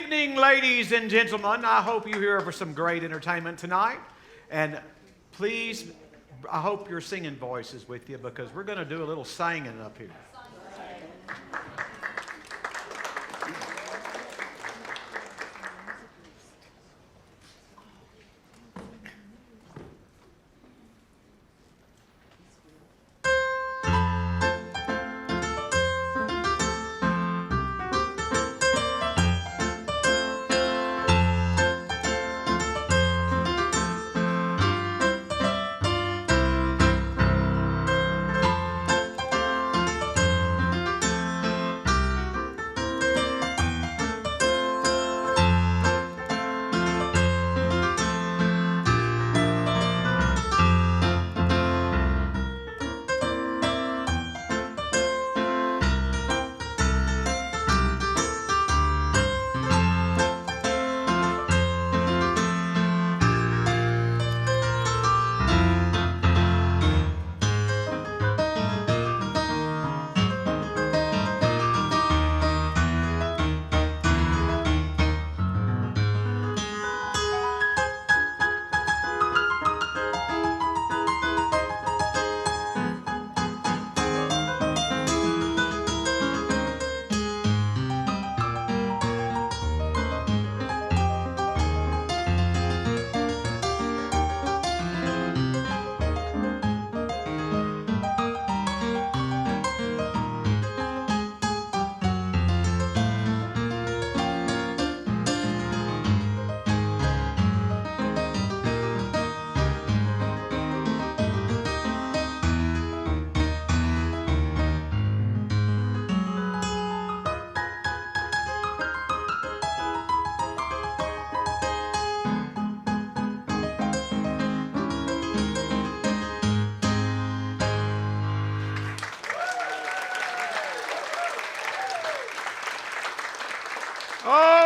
evening, ladies and gentlemen. I hope you're here for some great entertainment tonight. And please, I hope your singing voice is with you because we're going to do a little singing up here.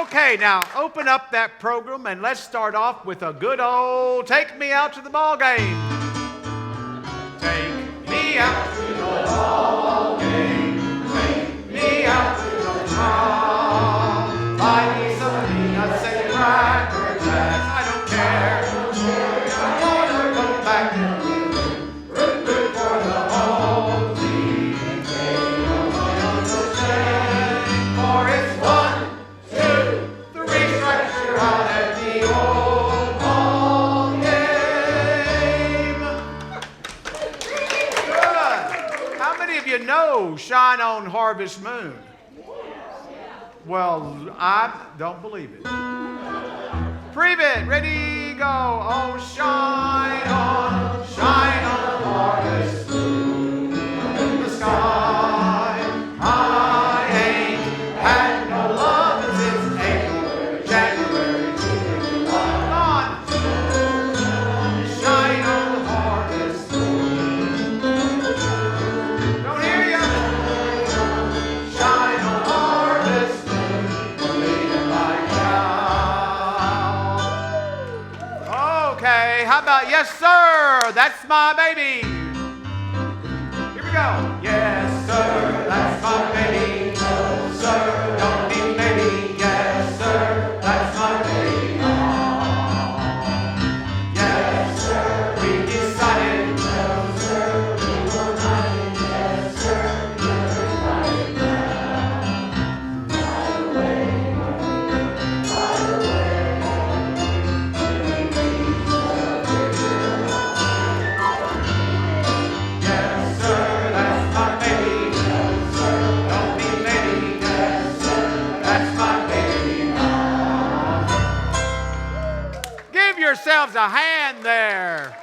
Okay, now open up that program and let's start off with a good old Take Me Out to the Ball Game. Take me out to the ball game. Take me out to the prom. Buy me some peanuts and cracker jacks. I don't care. I wanna go back and root for the home team. For it's 1, 2, 3 strikes, you're out at the old ball game. Good. How many of you know Shine on Harvest Moon? Well, I don't believe it. Prevent, ready, go. Oh, shine on harvest moon in the sky. I ain't had no love since April, January, June, July. Shine on harvest moon. Don't hear ya. Shine on harvest moon, leading like now. Okay, how about yes, sir? That's my baby. Here we go. Yes, sir, that's my baby. No, sir, don't be maybe. Yes, sir, that's my baby. Yes, sir, we decided. No, sir, we will not. Yes, sir, you're right now. By the way, yes, sir, that's my baby. No, sir, don't be maybe. Yes, sir, that's my baby. Give yourselves a hand there.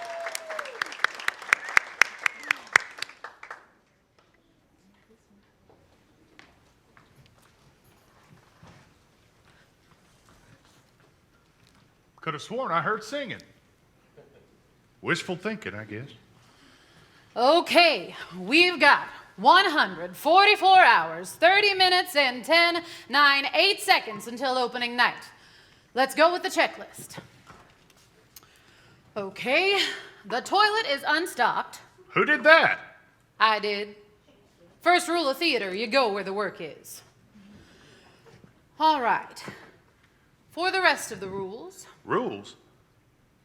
Could have sworn I heard singing. Wishful thinking, I guess. Okay, we've got 144 hours, 30 minutes, and 10, 9, 8 seconds until opening night. Let's go with the checklist. Okay, the toilet is unstopped. Who did that? I did. First rule of theater, you go where the work is. All right. For the rest of the rules, Rules?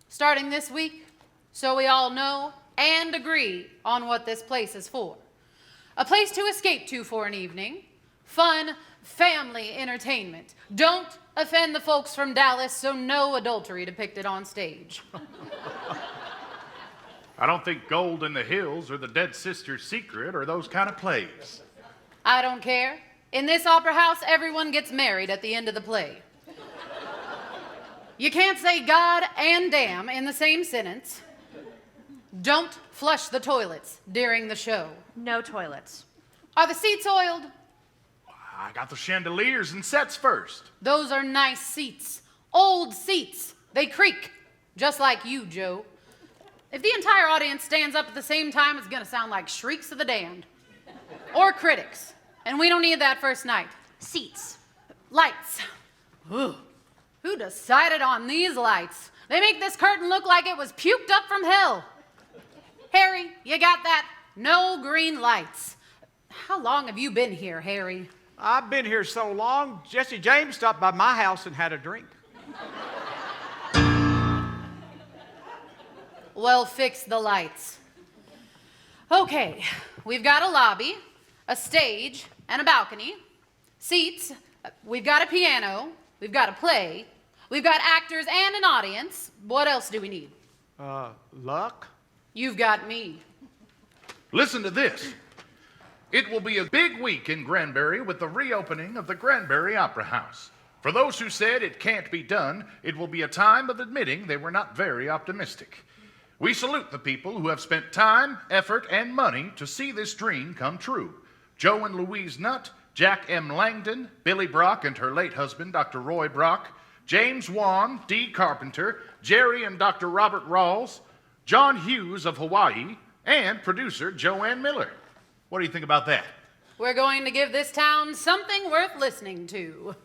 starting this week, so we all know and agree on what this place is for. A place to escape to for an evening. Fun, family entertainment. Don't offend the folks from Dallas, so no adultery depicted on stage. I don't think Gold in the Hills or The Dead Sister's Secret or those kind of plays. I don't care. In this opera house, everyone gets married at the end of the play. You can't say God and damn in the same sentence. Don't flush the toilets during the show. No toilets. Are the seats oiled? I got the chandeliers and sets first. Those are nice seats. Old seats. They creak. Just like you, Joe. If the entire audience stands up at the same time, it's gonna sound like Shrieks of the Damned. Or Critics. And we don't need that first night. Seats. Lights. Ugh. Who decided on these lights? They make this curtain look like it was puked up from hell. Harry, you got that? No green lights. How long have you been here, Harry? I've been here so long, Jesse James stopped by my house and had a drink. Well, fix the lights. Okay, we've got a lobby, a stage, and a balcony. Seats, we've got a piano, we've got a play, we've got actors and an audience. What else do we need? Luck? You've got me. Listen to this. It will be a big week in Granbury with the reopening of the Granbury Opera House. For those who said it can't be done, it will be a time of admitting they were not very optimistic. We salute the people who have spent time, effort, and money to see this dream come true. Joe and Louise Nutt, Jack M. Langdon, Billy Brock and her late husband, Dr. Roy Brock, James Wan, Dee Carpenter, Jerry and Dr. Robert Rawls, John Hughes of Hawaii, and producer Joanne Miller. What do you think about that? We're going to give this town something worth listening to.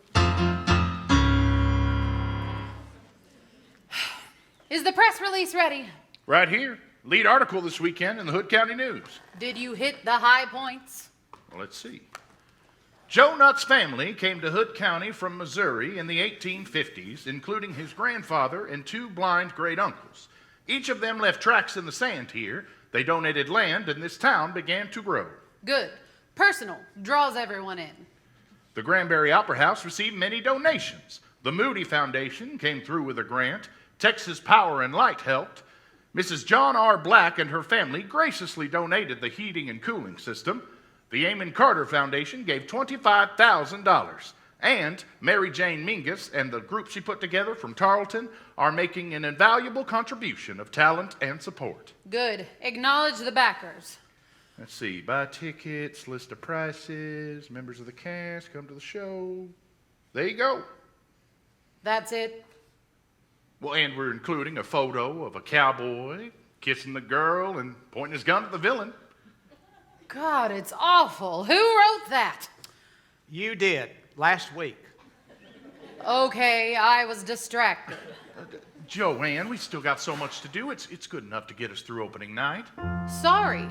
Is the press release ready? Right here. Lead article this weekend in the Hood County News. Did you hit the high points? Well, let's see. Joe Nutt's family came to Hood County from Missouri in the 1850s, including his grandfather and two blind great-uncles. Each of them left tracks in the sand here. They donated land, and this town began to grow. Good. Personal. Draws everyone in. The Granbury Opera House received many donations. The Moody Foundation came through with a grant. Texas Power and Light helped. Mrs. John R. Black and her family graciously donated the heating and cooling system. The Amon Carter Foundation gave $25,000. And Mary Jane Mingus and the group she put together from Tarleton are making an invaluable contribution of talent and support. Good. Acknowledge the backers. Let's see, buy tickets, list of prices, members of the cast, come to the show. There you go. That's it. Well, and we're including a photo of a cowboy kissing the girl and pointing his gun at the villain. God, it's awful. Who wrote that? You did, last week. Okay, I was distracted. Joanne, we still got so much to do. It's good enough to get us through opening night. Sorry.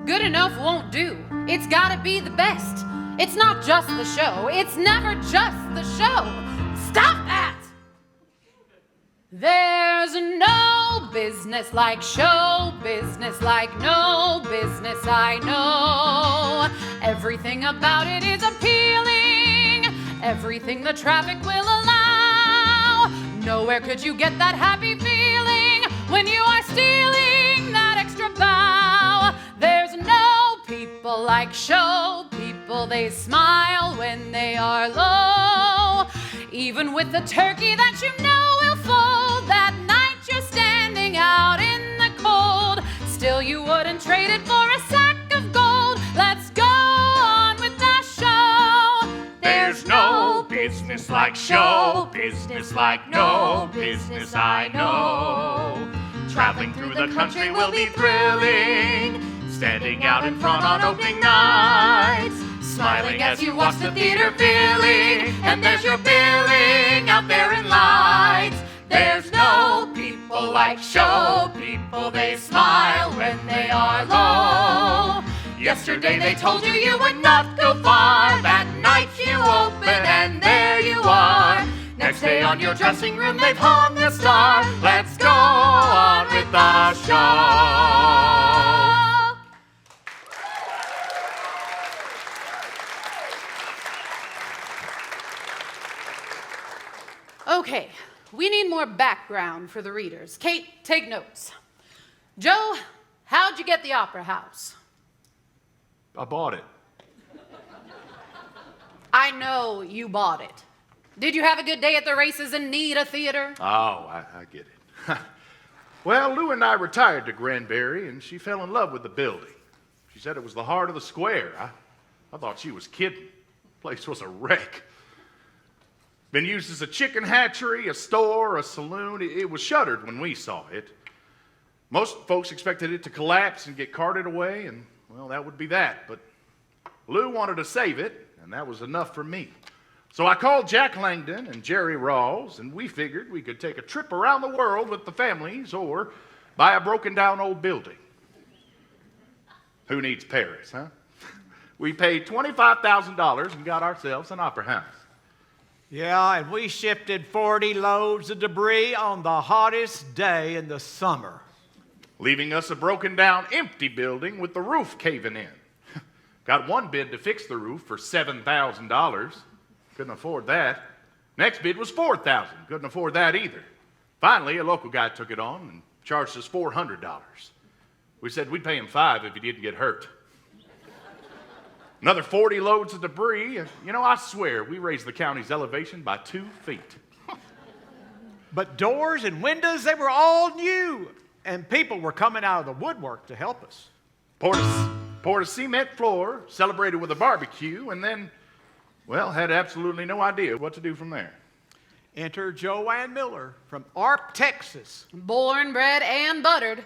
Good enough won't do. It's gotta be the best. It's not just the show. It's never just the show. Stop that! There's no business like show business, like no business I know. Everything about it is appealing, everything the traffic will allow. Nowhere could you get that happy feeling when you are stealing that extra bow. There's no people like show people, they smile when they are low. Even with the turkey that you know will fold, that night you're standing out in the cold. Still you wouldn't trade it for a sack of gold. Let's go on with the show. There's no business like show business, like no business I know. Traveling through the country will be thrilling, standing out in front on opening nights, smiling as you watch the theater filling, and there's your billing out there in lights. There's no people like show people, they smile when they are low. Yesterday they told you you would not go far, that night you open and there you are. Next stay on your dressing room, they've hung the star. Let's go on with the show. Okay, we need more background for the readers. Kate, take notes. Joe, how'd you get the Opera House? I bought it. I know you bought it. Did you have a good day at the races and need a theater? Oh, I get it. Well, Lou and I retired to Granbury, and she fell in love with the building. She said it was the heart of the square. I thought she was kidding. The place was a wreck. Been used as a chicken hatchery, a store, a saloon. It was shuttered when we saw it. Most folks expected it to collapse and get carted away, and, well, that would be that. But Lou wanted to save it, and that was enough for me. So I called Jack Langdon and Jerry Rawls, and we figured we could take a trip around the world with the families or buy a broken-down old building. Who needs Paris, huh? We paid $25,000 and got ourselves an opera house. Yeah, and we shifted 40 loads of debris on the hottest day in the summer. Leaving us a broken-down, empty building with the roof caving in. Got one bid to fix the roof for $7,000. Couldn't afford that. Next bid was $4,000. Couldn't afford that either. Finally, a local guy took it on and charged us $400. We said we'd pay him $5 if he didn't get hurt. Another 40 loads of debris. You know, I swear, we raised the county's elevation by 2 feet. But doors and windows, they were all new. And people were coming out of the woodwork to help us. Poured a cement floor, celebrated with a barbecue, and then, well, had absolutely no idea what to do from there. Enter Joanne Miller from Arp, Texas. Born, bred, and buttered.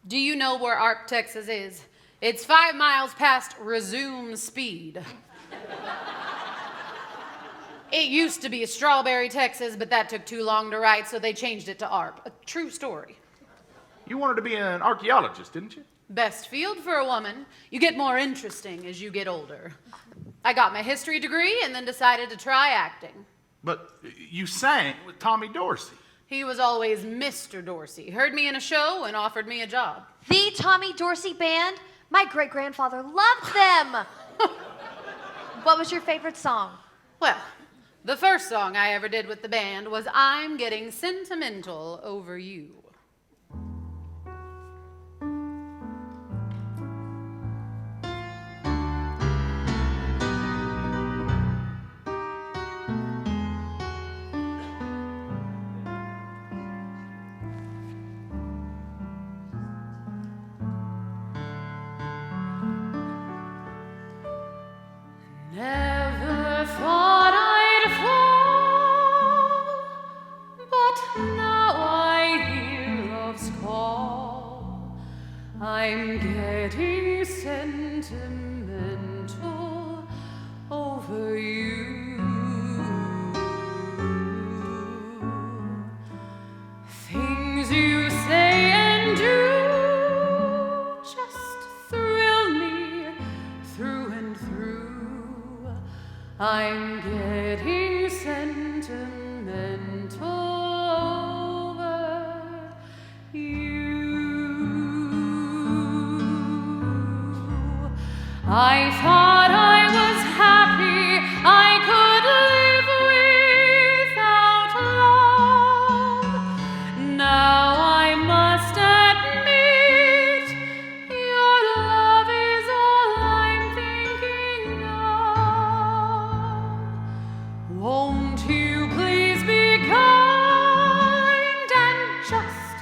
Do you know where Arp, Texas is? It's 5 miles past resume speed. It used to be Strawberry, Texas, but that took too long to write, so they changed it to Arp. A true story. You wanted to be an archaeologist, didn't you? Best field for a woman. You get more interesting as you get older. I got my history degree and then decided to try acting. But you sang with Tommy Dorsey. He was always Mr. Dorsey. Heard me in a show and offered me a job. The Tommy Dorsey Band? My great-grandfather loved them. What was your favorite song? Well, the first song I ever did with the band was I'm Getting Sentimental Over You. Never thought I'd fall, but now I hear love's call. I'm getting sentimental over you. Things you say and do just thrill me through and through. I'm getting sentimental over you. I thought I was happy, I could live without love. Now I must admit, your love is all I'm thinking of. Won't you please be kind and just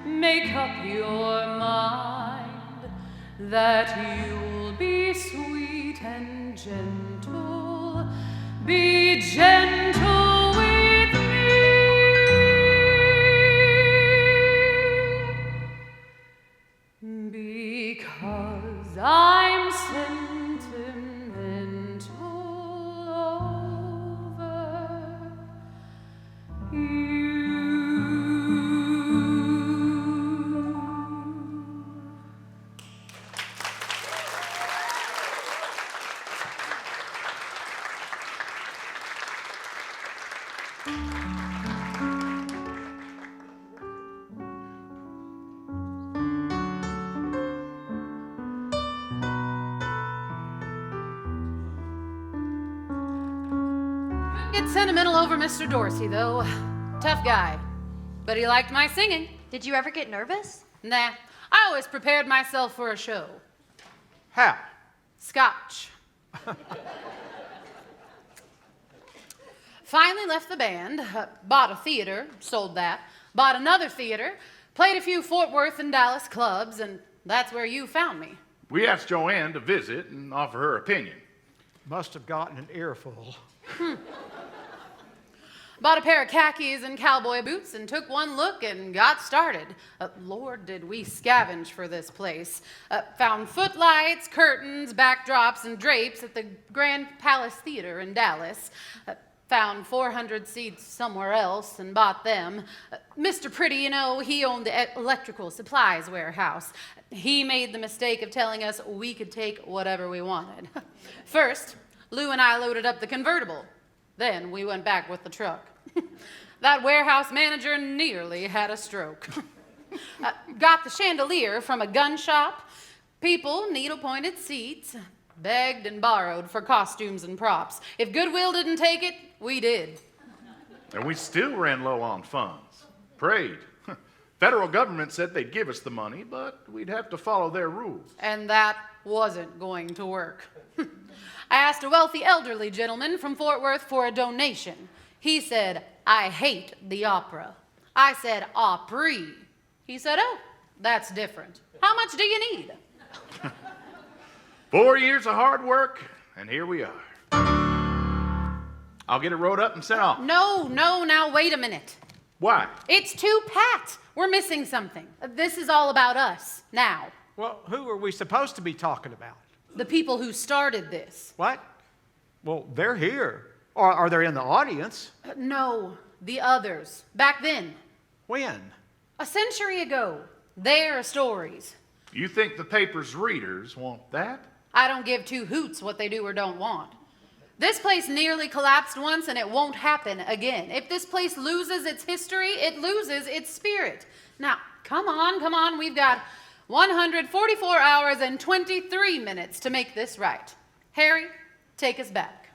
make up your mind that you'll be sweet and gentle, be gentle with me, because I'm sentimental over you. get sentimental over Mr. Dorsey, though. Tough guy. But he liked my singing. Did you ever get nervous? Nah, I always prepared myself for a show. How? Scotch. Finally left the band, bought a theater, sold that, bought another theater, played a few Fort Worth and Dallas clubs, and that's where you found me. We asked Joanne to visit and offer her opinion. Must have gotten an earful. Bought a pair of khakis and cowboy boots and took one look and got started. Lord, did we scavenge for this place. Found footlights, curtains, backdrops, and drapes at the Grand Palace Theater in Dallas. Found 400 seats somewhere else and bought them. Mr. Pretty, you know, he owned the electrical supplies warehouse. He made the mistake of telling us we could take whatever we wanted. First, Lou and I loaded up the convertible. Then we went back with the truck. That warehouse manager nearly had a stroke. Got the chandelier from a gun shop. People, needle-pointed seats. Begged and borrowed for costumes and props. If Goodwill didn't take it, we did. And we still ran low on funds. Prayed. Federal government said they'd give us the money, but we'd have to follow their rules. And that wasn't going to work. I asked a wealthy elderly gentleman from Fort Worth for a donation. He said, I hate the opera. I said, Opry. He said, oh, that's different. How much do you need? 4 years of hard work, and here we are. I'll get it wrote up and sent off. No, now wait a minute. Why? It's too pat. We're missing something. This is all about us, now. Well, who are we supposed to be talking about? The people who started this. What? Well, they're here. Or are they in the audience? No, the others. Back then. When? A century ago. Their stories. You think the paper's readers want that? I don't give two hoots what they do or don't want. This place nearly collapsed once and it won't happen again. If this place loses its history, it loses its spirit. Now, come on. We've got 144 hours and 23 minutes to make this right. Harry, take us back.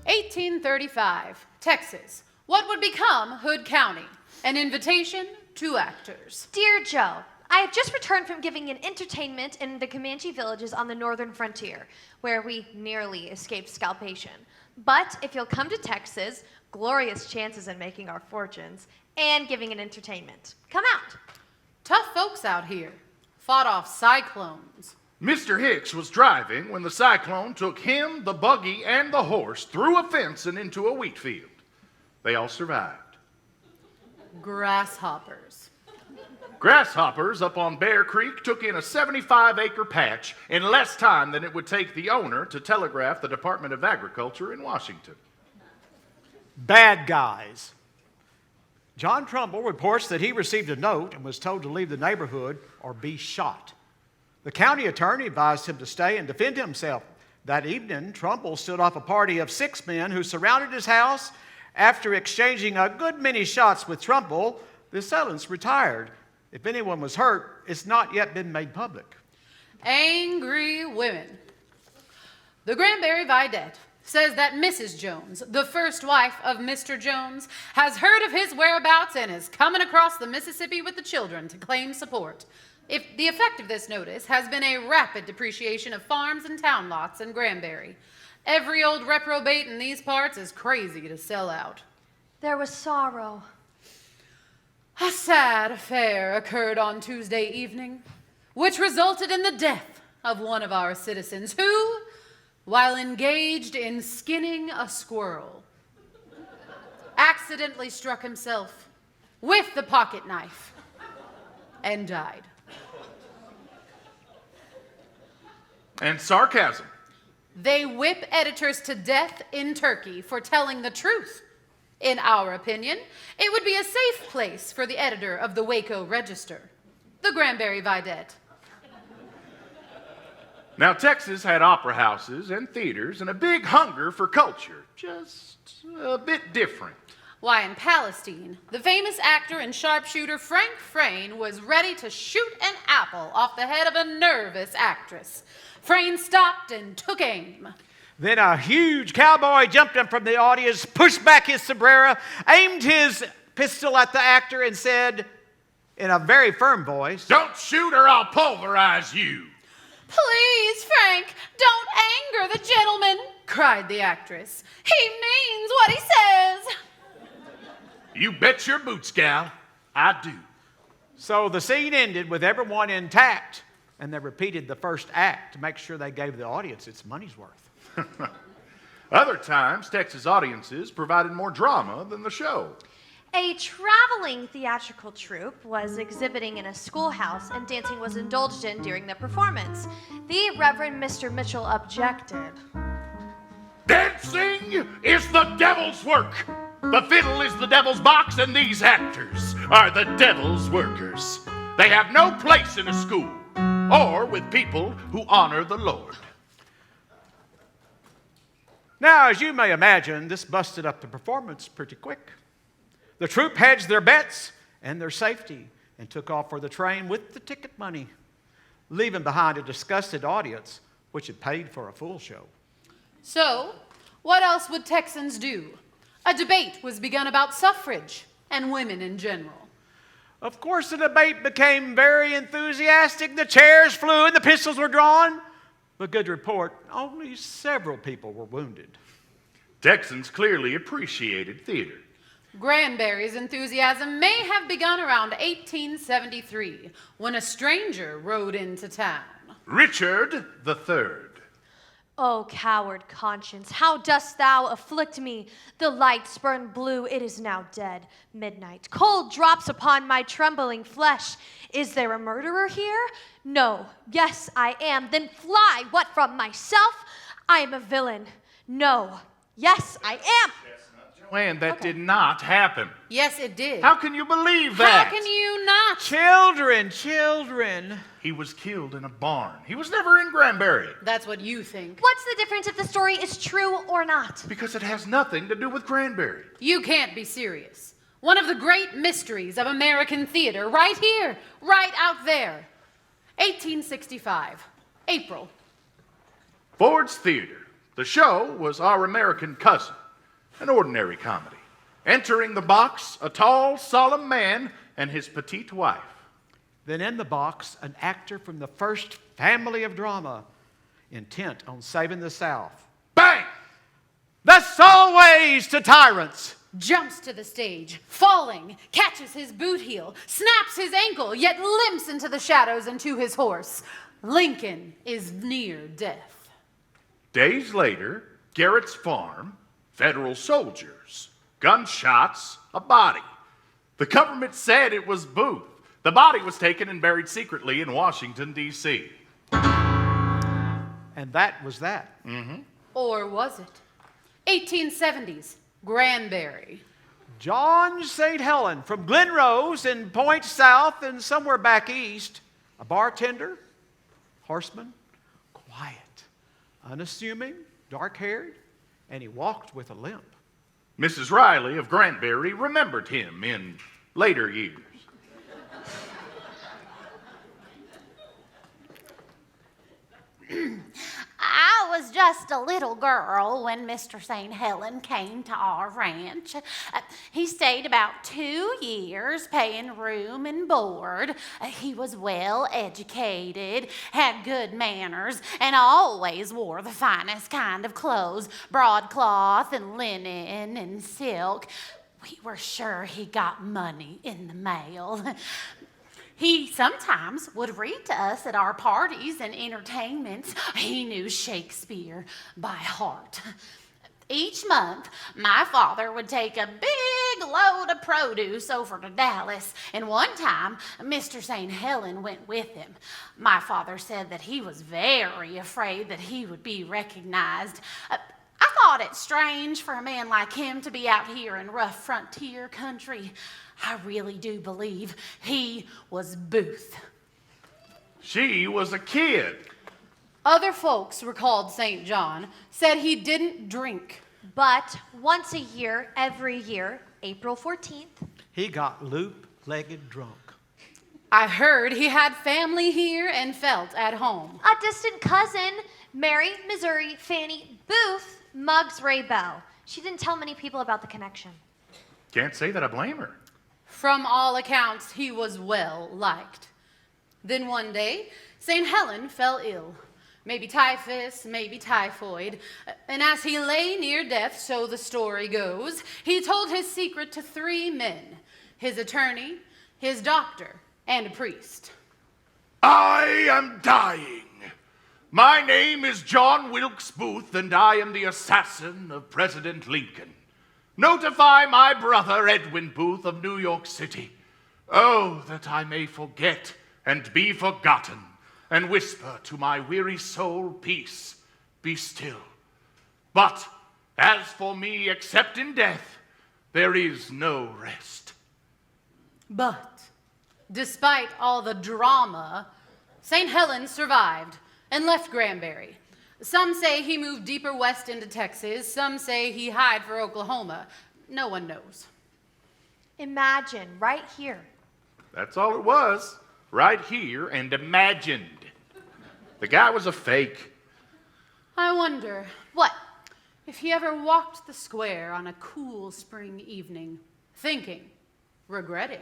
$1835, Texas. What would become Hood County? An invitation to actors. Dear Joe, I have just returned from giving an entertainment in the Comanche villages on the northern frontier, where we nearly escaped scalpation. But if you'll come to Texas, glorious chances in making our fortunes and giving an entertainment. Come out. Tough folks out here. Fought off cyclones. Mr. Hicks was driving when the cyclone took him, the buggy, and the horse through a fence and into a wheat field. They all survived. Grasshoppers. Grasshoppers up on Bear Creek took in a 75-acre patch in less time than it would take the owner to telegraph the Department of Agriculture in Washington. Bad guys. John Trumbull reports that he received a note and was told to leave the neighborhood or be shot. The county attorney advised him to stay and defend himself. That evening, Trumbull stood off a party of 6 men who surrounded his house. After exchanging a good many shots with Trumbull, the assailants retired. If anyone was hurt, it's not yet been made public. Angry women. The Granbury Vidette says that Mrs. Jones, the first wife of Mr. Jones, has heard of his whereabouts and is coming across the Mississippi with the children to claim support. If the effect of this notice has been a rapid depreciation of farms and town lots in Granbury. Every old reprobate in these parts is crazy to sell out. There was sorrow. A sad affair occurred on Tuesday evening, which resulted in the death of one of our citizens who, while engaged in skinning a squirrel, accidentally struck himself with the pocket knife and died. And sarcasm. They whip editors to death in Turkey for telling the truth. In our opinion, it would be a safe place for the editor of the Waco Register, the Granbury Vidette. Now, Texas had opera houses and theaters and a big hunger for culture, just a bit different. Why, in Palestine, the famous actor and sharpshooter Frank Frayne was ready to shoot an apple off the head of a nervous actress. Frayne stopped and took aim. Then a huge cowboy jumped up from the audience, pushed back his sombrero, aimed his pistol at the actor, and said in a very firm voice, "Don't shoot or I'll pulverize you." "Please, Frank, don't anger the gentleman," cried the actress. "He means what he says." "You bet your boots, gal. I do." So the scene ended with everyone intact, and they repeated the first act to make sure they gave the audience its money's worth. Other times, Texas audiences provided more drama than the show. A traveling theatrical troupe was exhibiting in a schoolhouse, and dancing was indulged in during the performance. The Reverend Mr. Mitchell objected. "Dancing is the devil's work. The fiddle is the devil's box, and these actors are the devil's workers. They have no place in a school or with people who honor the Lord." Now, as you may imagine, this busted up the performance pretty quick. The troupe hedged their bets and their safety and took off for the train with the ticket money, leaving behind a disgusted audience which had paid for a full show. So, what else would Texans do? A debate was begun about suffrage and women in general. Of course, the debate became very enthusiastic. The chairs flew and the pistols were drawn. But good report, only several people were wounded. Texans clearly appreciated theater. Granbury's enthusiasm may have begun around 1873, when a stranger rode into town. Richard III. O coward conscience, how dost thou afflict me? The lights burn blue, it is now dead. Midnight, cold drops upon my trembling flesh. Is there a murderer here? No. Yes, I am. Then fly. What, from myself? I am a villain. No. Yes, I am. Joanne, that did not happen. Yes, it did. How can you believe that? How can you not? Children. He was killed in a barn. He was never in Granbury. That's what you think. What's the difference if the story is true or not? Because it has nothing to do with Granbury. You can't be serious. One of the great mysteries of American theater, right here, right out there. 1865, April. Ford's Theater. The show was Our American Cousin, an ordinary comedy. Entering the box, a tall, solemn man and his petite wife. Then in the box, an actor from the first family of drama, intent on saving the South. Bang! Thus always to tyrants. Jumps to the stage, falling, catches his boot heel, snaps his ankle, yet limps into the shadows and to his horse. Lincoln is near death. Days later, Garrett's farm, Federal soldiers, gunshots, a body. The government said it was Booth. The body was taken and buried secretly in Washington, D.C. And that was that. Or was it? 1870s, Granbury. John St. Helen from Glen Rose in Point South and somewhere back east. A bartender, horseman, quiet, unassuming, dark-haired, and he walked with a limp. Mrs. Riley of Granbury remembered him in later years. I was just a little girl when Mr. St. Helen came to our ranch. He stayed about 2 years, paying room and board. He was well educated, had good manners, and always wore the finest kind of clothes, broadcloth and linen and silk. We were sure he got money in the mail. He sometimes would read to us at our parties and entertainments. He knew Shakespeare by heart. Each month, my father would take a big load of produce over to Dallas, and one time, Mr. St. Helen went with him. My father said that he was very afraid that he would be recognized. I thought it strange for a man like him to be out here in rough frontier country. I really do believe he was Booth. She was a kid. Other folks recalled St. John, said he didn't drink. But once a year, every year, April 14th. He got loop-legged drunk. I heard he had family here and felt at home. A distant cousin, Mary, Missouri, Fanny, Booth, Muggs, Ray Bell. She didn't tell many people about the connection. Can't say that I blame her. From all accounts, he was well liked. Then one day, St. Helen fell ill. Maybe typhus, maybe typhoid. And as he lay near death, so the story goes, he told his secret to 3 men, his attorney, his doctor, and a priest. I am dying. My name is John Wilkes Booth, and I am the assassin of President Lincoln. Notify my brother Edwin Booth of New York City. Oh, that I may forget and be forgotten, and whisper to my weary soul, peace, be still. But as for me, except in death, there is no rest. But despite all the drama, St. Helens survived and left Granbury. Some say he moved deeper west into Texas. Some say he hied for Oklahoma. No one knows. Imagine, right here. That's all it was, right here and imagined. The guy was a fake. I wonder What? if he ever walked the square on a cool spring evening, thinking, regretting.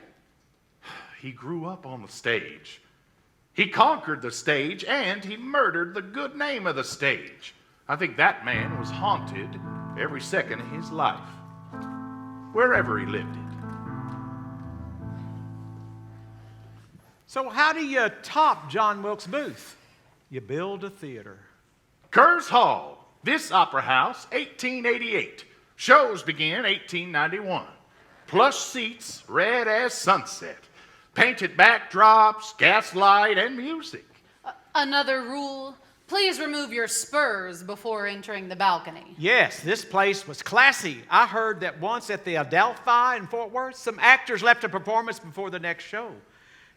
He grew up on the stage. He conquered the stage, and he murdered the good name of the stage. I think that man was haunted every second of his life, wherever he lived it. So how do you top John Wilkes Booth? You build a theater. Kerr's Hall, this opera house, 1888. Shows began 1891. Plush seats, red as sunset. Painted backdrops, gaslight, and music. Another rule, please remove your spurs before entering the balcony. Yes, this place was classy. I heard that once at the Adelphi in Fort Worth, some actors left a performance before the next show,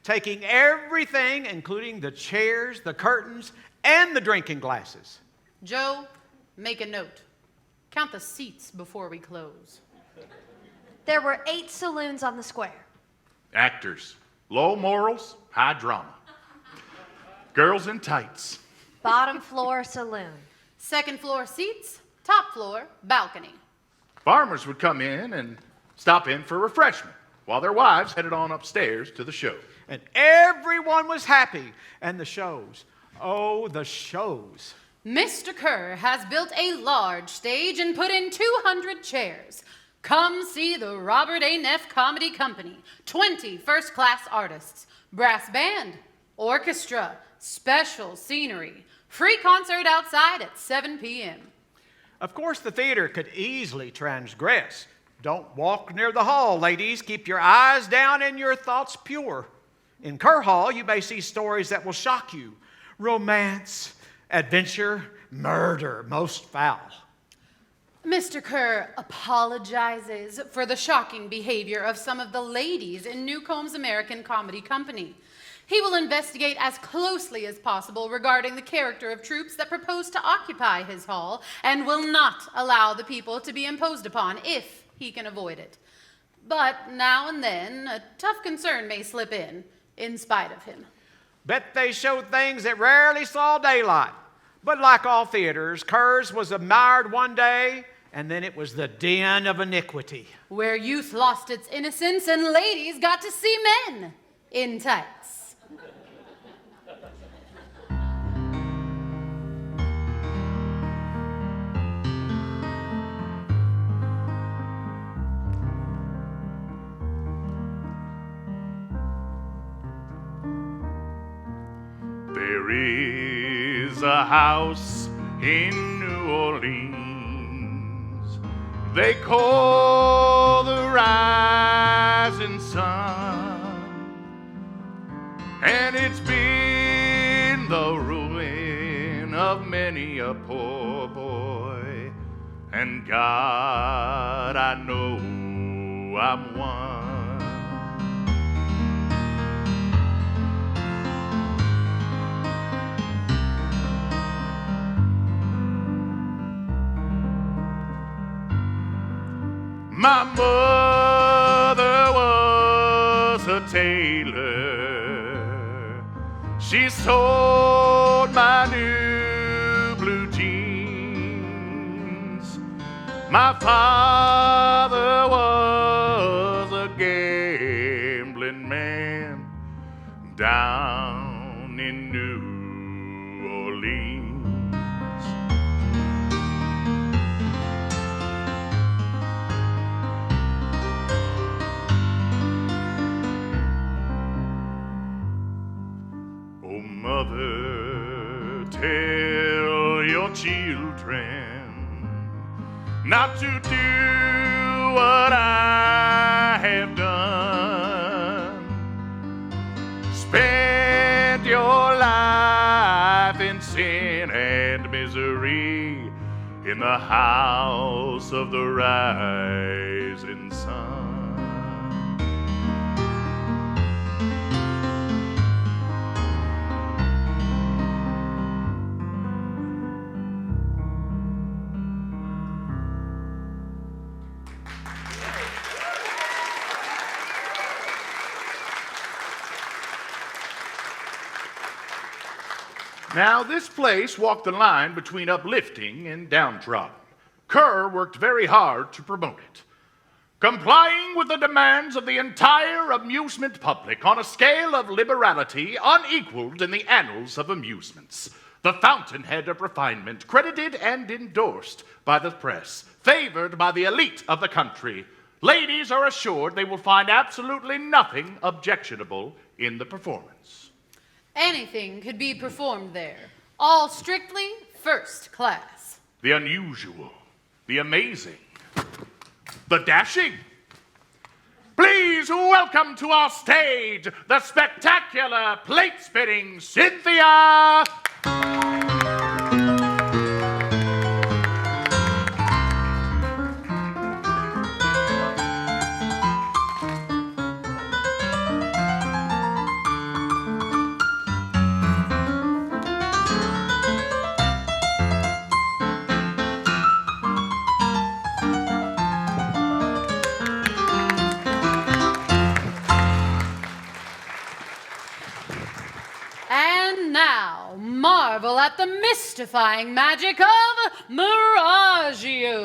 taking everything, including the chairs, the curtains, and the drinking glasses. Joe, make a note. Count the seats before we close. There were 8 saloons on the square. Actors, low morals, high drama. Girls in tights. Bottom floor saloon. Second floor seats, top floor balcony. Farmers would come in and stop in for refreshment while their wives headed on upstairs to the show. And everyone was happy. And the shows. Oh, the shows. Mr. Kerr has built a large stage and put in 200 chairs. Come see the Robert A. Neff Comedy Company. 20 first-class artists, brass band, orchestra, special scenery, free concert outside at 7 p.m. Of course, the theater could easily transgress. Don't walk near the hall, ladies. Keep your eyes down and your thoughts pure. In Kerr Hall, you may see stories that will shock you. Romance, adventure, murder, most foul. Mr. Kerr apologizes for the shocking behavior of some of the ladies in Newcomb's American Comedy Company. He will investigate as closely as possible regarding the character of troops that propose to occupy his hall and will not allow the people to be imposed upon if he can avoid it. But now and then, a tough concern may slip in spite of him. Bet they showed things that rarely saw daylight. But like all theaters, Kerr's was admired one day, and then it was the den of iniquity. Where youth lost its innocence and ladies got to see men in tights. There is a house in New Orleans they call the rising sun, and it's been the ruin of many a poor boy, and God, I know I'm one. My mother was a tailor. She sewed my new blue jeans. My father was a gambling man down in New Orleans. Oh, mother, tell your children not to do what I have done. Spend your life in sin and misery in the house of the rising sun. Now, this place walked the line between uplifting and downtrodden. Kerr worked very hard to promote it, complying with the demands of the entire amusement public on a scale of liberality unequaled in the annals of amusements. The fountainhead of refinement, credited and endorsed by the press, favored by the elite of the country. Ladies are assured they will find absolutely nothing objectionable in the performance. Anything could be performed there, all strictly first class. The unusual, the amazing, the dashing. Please welcome to our stage the spectacular plate-spinning Cynthia. And now, marvel at the mystifying magic of Miragio.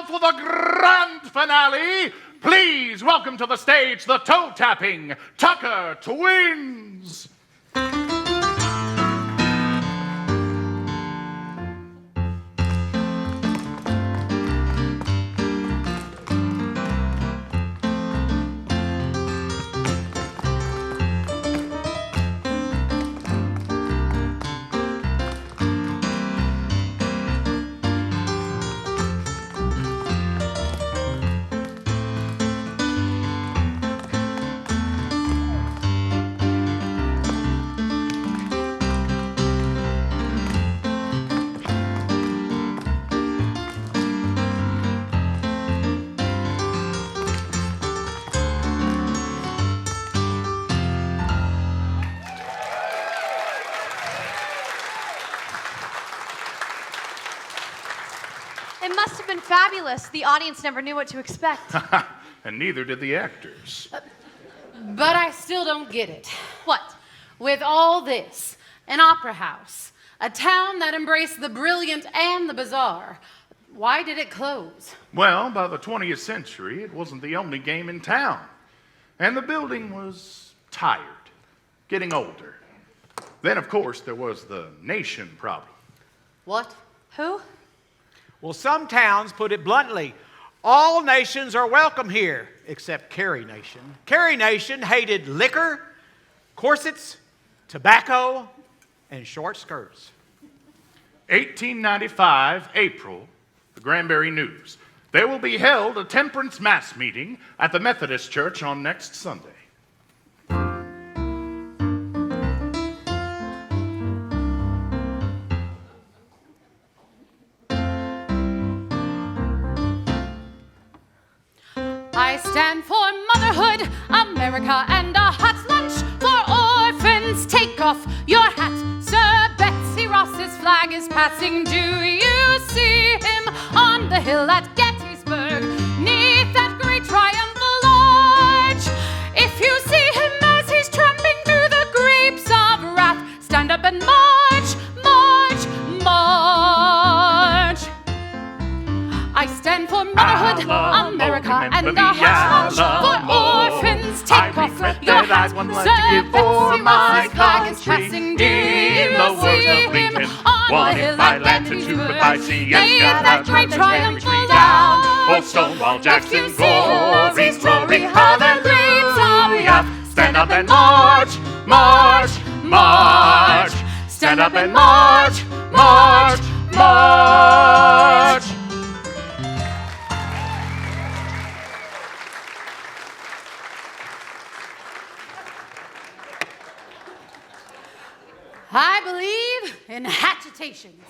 For the grand finale, please welcome to the stage the toe-tapping Tucker Twins. It must have been fabulous. The audience never knew what to expect. And neither did the actors. But I still don't get it. What? With all this, an opera house, a town that embraced the brilliant and the bizarre, why did it close? Well, by the 20th century, it wasn't the only game in town. And the building was tired, getting older. Then, of course, there was the nation problem. What? Who? Well, some towns put it bluntly. All nations are welcome here, except Carrie Nation. Carrie Nation hated liquor, corsets, tobacco, and short skirts. 1895, April, the Granbury News. There will be held a temperance mass meeting at the Methodist Church on next Sunday. stand for motherhood, America, and a hot lunch for orphans. Take off your hat, Sir Betsy Ross's flag is passing. Do you see him on the hill at Gettysburg, neath that great triumphal arch? If you see him as he's tramping through the grapes of wrath, stand up and march, march, march. I stand for motherhood, America, and a hot lunch for orphans. Take off your hat, Sir Betsy Ross's flag is passing. Do you see him on the hill at Gettysburg, near that great triumphal arch? Oh, Stonewall Jackson, If you see him as he's glory, tramping through the grapes of wrath, stand up and march, march, march. Stand up and march, march, march. I believe in hatchetations.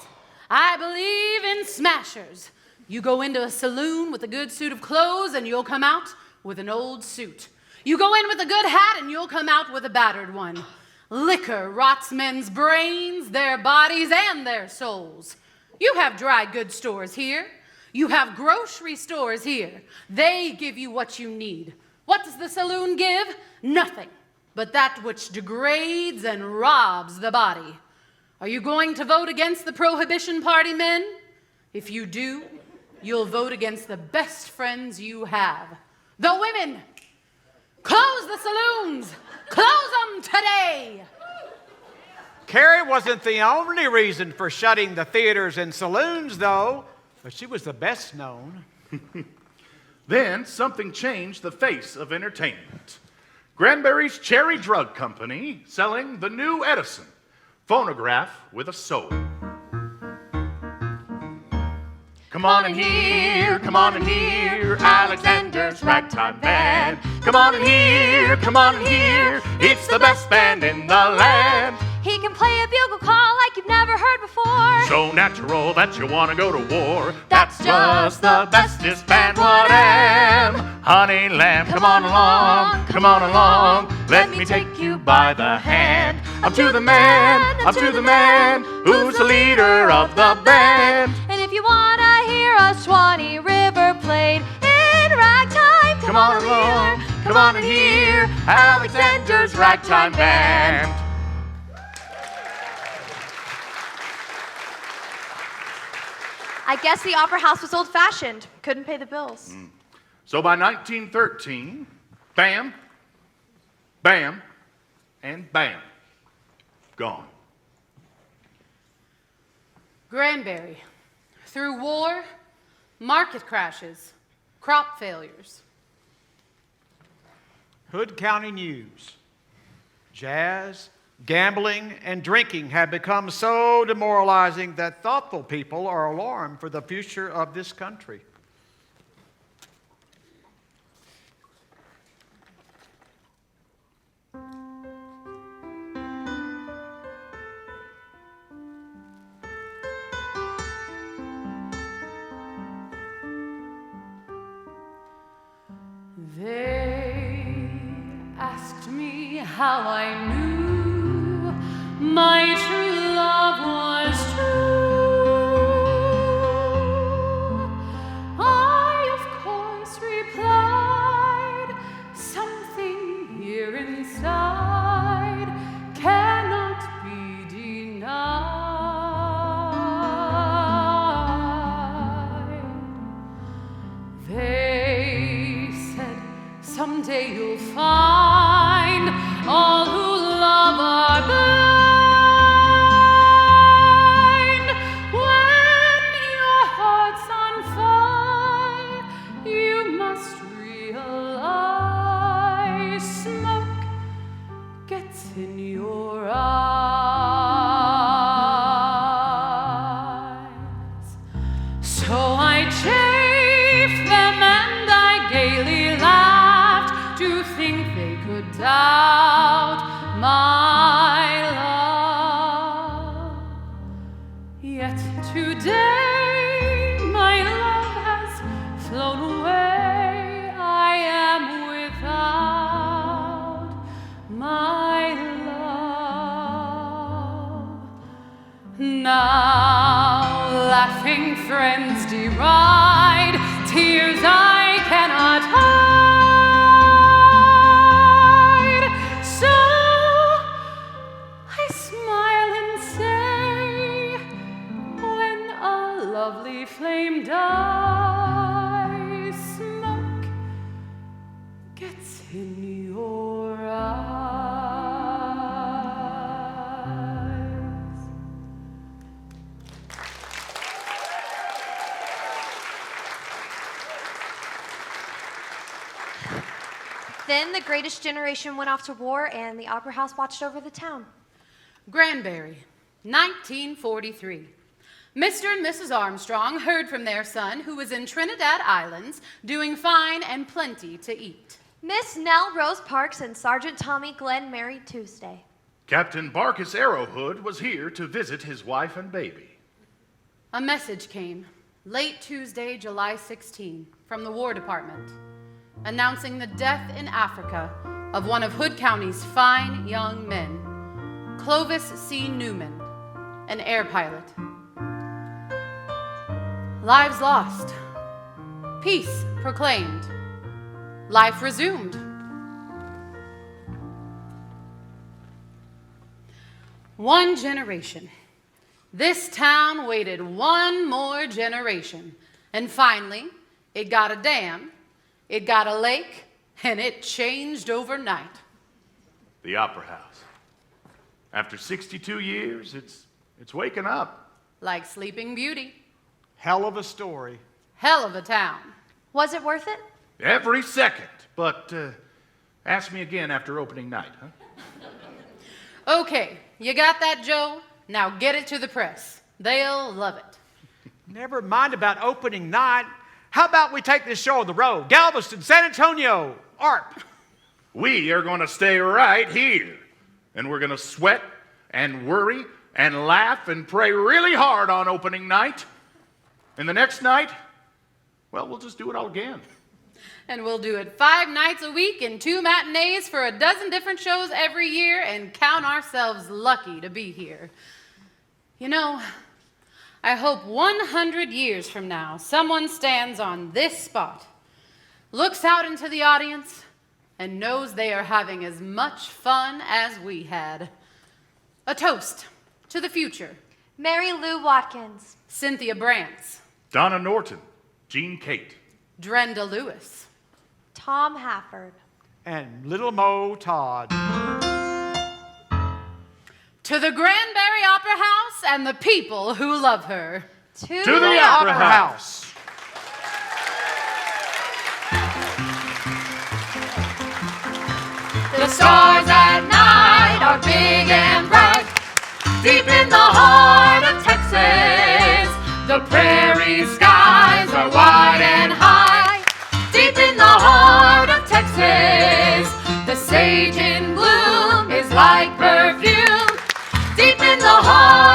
I believe in smashers. You go into a saloon with a good suit of clothes and you'll come out with an old suit. You go in with a good hat and you'll come out with a battered one. Liquor rots men's brains, their bodies, and their souls. You have dry goods stores here. You have grocery stores here. They give you what you need. What does the saloon give? Nothing but that which degrades and robs the body. Are you going to vote against the Prohibition Party, men? If you do, you'll vote against the best friends you have. The women! Close the saloons! Close them today! Carrie wasn't the only reason for shutting the theaters and saloons, though, but she was the best known. Then something changed the face of entertainment. Granbury's Cherry Drug Company selling the new Edison, phonograph with a soul. Come on in here, Alexander's Ragtime Band. Come on in here, it's the best band in the land. He can play a bugle call like you've never heard before. So natural that you want to go to war. That's just the bestest band, what am? Honey lamb, come on along, let me take you by the hand. Up to the man, who's the leader of the band. And if you want to hear a Swanee River played in ragtime, Come on in here, Alexander's Ragtime Band. I guess the Opera House was old-fashioned. Couldn't pay the bills. So by 1913, bam, bam, and bam, gone. Granbury, through war, market crashes, crop failures. Hood County News. Jazz, gambling, and drinking have become so demoralizing that thoughtful people are alarmed for the future of this country. They asked me how I knew my true love was true. I, of course, replied, something here inside cannot be denied. They said, someday you'll find all who love are blind. laughing friends deride, tears I cannot hide. So I smile and say, when a lovely flame dies, smoke gets in your eyes. Then the greatest generation went off to war, and the Opera House watched over the town. Granbury, 1943. Mr. and Mrs. Armstrong heard from their son, who was in Trinidad Islands, doing fine and plenty to eat. Miss Nell Rose Parks and Sergeant Tommy Glenn married Tuesday. Captain Barkis Arrowhood was here to visit his wife and baby. A message came late Tuesday, July 16, from the War Department, announcing the death in Africa of one of Hood County's fine young men, Clovis C. Newman, an air pilot. Lives lost, peace proclaimed, life resumed. One generation. This town waited one more generation, and finally, it got a dam, it got a lake, and it changed overnight. The Opera House. After 62 years, it's waking up. Like Sleeping Beauty. Hell of a story. Hell of a town. Was it worth it? Every second. But ask me again after opening night, huh? Okay, you got that, Joe? Now get it to the press. They'll love it. Never mind about opening night. How about we take this show on the road? Galveston, San Antonio, ARP. We are going to stay right here. And we're going to sweat and worry and laugh and pray really hard on opening night. And the next night, well, we'll just do it all again. And we'll do it 5 nights a week and 2 matinees for a dozen different shows every year and count ourselves lucky to be here. You know, I hope 100 years from now, someone stands on this spot, looks out into the audience, and knows they are having as much fun as we had. A toast to the future. Mary Lou Watkins. Cynthia Brantz. Donna Norton, Jean Kate. Drenda Lewis. Tom Hafford. And Little Mo Todd. To the Granbury Opera House and the people who love her. To the Opera House. The stars at night are big and bright. Deep in the heart of Texas, the prairie skies are wide and high. Deep in the heart of Texas, the sage in bloom is like perfume. Deep in the heart